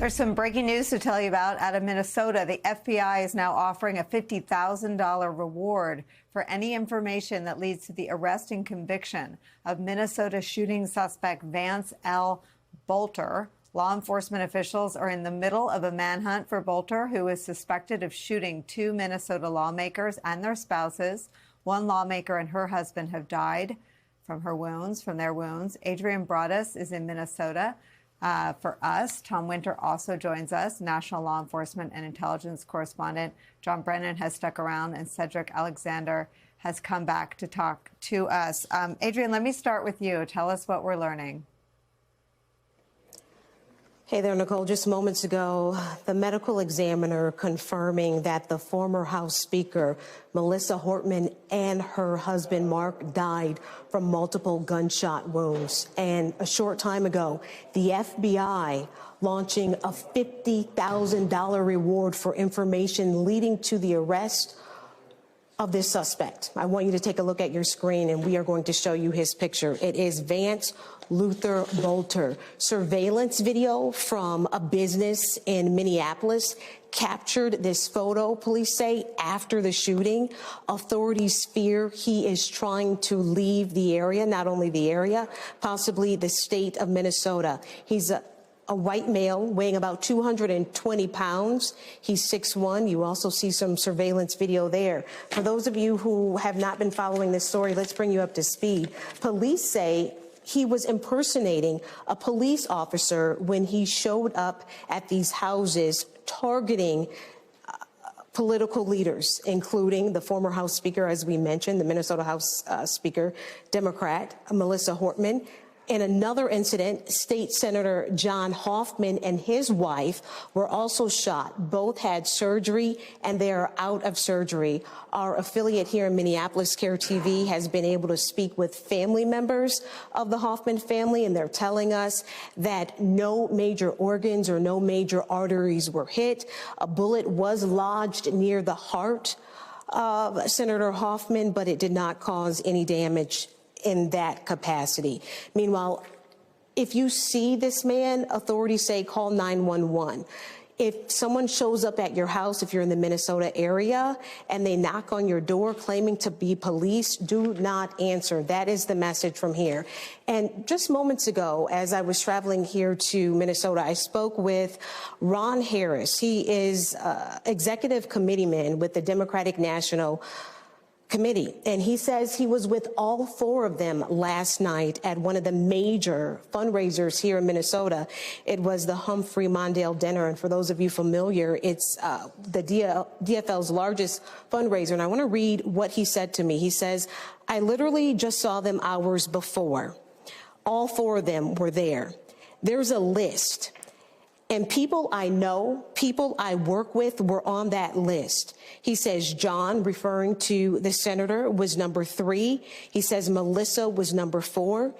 There's some breaking news to tell you about out of Minnesota. The FBI is now offering a $50,000 reward for any information that leads to the arrest and conviction of Minnesota shooting suspect Vance L. Bolter. Law enforcement officials are in the middle of a manhunt for Bolter, who is suspected of shooting two Minnesota lawmakers and their spouses. One lawmaker and her husband have died from their wounds. Adrian Broadus is in Minnesota. For us, Tom Winter also joins us. National law enforcement and intelligence correspondent John Brennan has stuck around, and Cedric Alexander has come back to talk to us. Adrian, let me start with you. Tell us what we're learning. Hey there, Nicole. Just moments ago, the medical examiner confirming that the former House Speaker, Melissa Hortman, and her husband, Mark, died from multiple gunshot wounds. And a short time ago, the FBI launching a $50,000 reward for information leading to the arrest of this suspect. I want you to take a look at your screen, and we are going to show you his picture. It is Vance Luther Bolter. Surveillance video from a business in Minneapolis captured this photo, police say, after the shooting. Authorities fear he is trying to leave the area, not only the area, possibly the state of Minnesota. He's a white male weighing about 220 pounds. He's 6'1". You also see some surveillance video there. For those of you who have not been following this story, let's bring you up to speed. Police say he was impersonating a police officer when he showed up at these houses targeting political leaders, including the former House Speaker, as we mentioned, the Minnesota House Speaker, Democrat Melissa Hortman. In another incident, State Senator John Hoffman and his wife were also shot. Both had surgery, and they are out of surgery. Our affiliate here in Minneapolis, CARE TV, has been able to speak with family members of the Hoffman family, and they're telling us that no major organs or no major arteries were hit. A bullet was lodged near the heart of Senator Hoffman, but it did not cause any damage in that capacity. Meanwhile, if you see this man, authorities say call 911. If someone shows up at your house, if you're in the Minnesota area, and they knock on your door claiming to be police, do not answer. That is the message from here. And just moments ago, as I was traveling here to Minnesota, I spoke with Ron Harris. He is executive committeeman with the Democratic National Committee, and he says he was with all four of them last night at one of the major fundraisers here in Minnesota. It was the Humphrey Mondale Dinner, and for those of you familiar, it's the DFL's largest fundraiser, and I want to read what he said to me. He says, "I literally just saw them hours before. All four of them were there. There's a list. And people I know, people I work with were on that list." He says John, referring to the senator, was number 3. He says Melissa was number 4.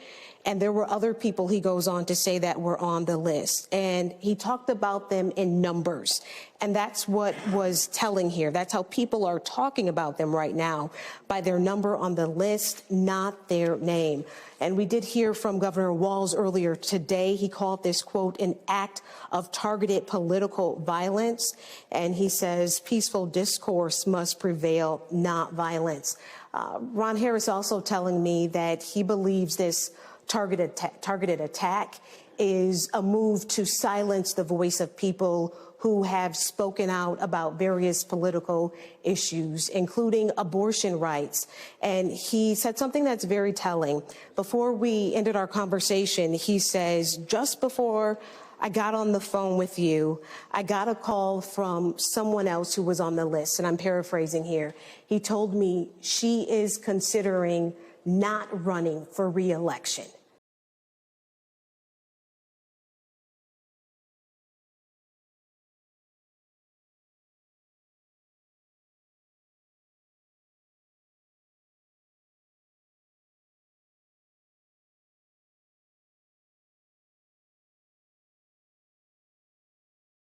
And there were other people, he goes on to say, that were on the list. And he talked about them in numbers. And that's what was telling here. That's how people are talking about them right now, by their number on the list, not their name. And we did hear from Governor Walz earlier today. He called this, quote, an act of targeted political violence. And he says peaceful discourse must prevail, not violence. Ron Harris also telling me that he believes this targeted attack is a move to silence the voice of people who have spoken out about various political issues, including abortion rights. And he said something that's very telling. Before we ended our conversation, he says, just before I got on the phone with you, I got a call from someone else who was on the list, and I'm paraphrasing here. He told me she is considering not running for re-election.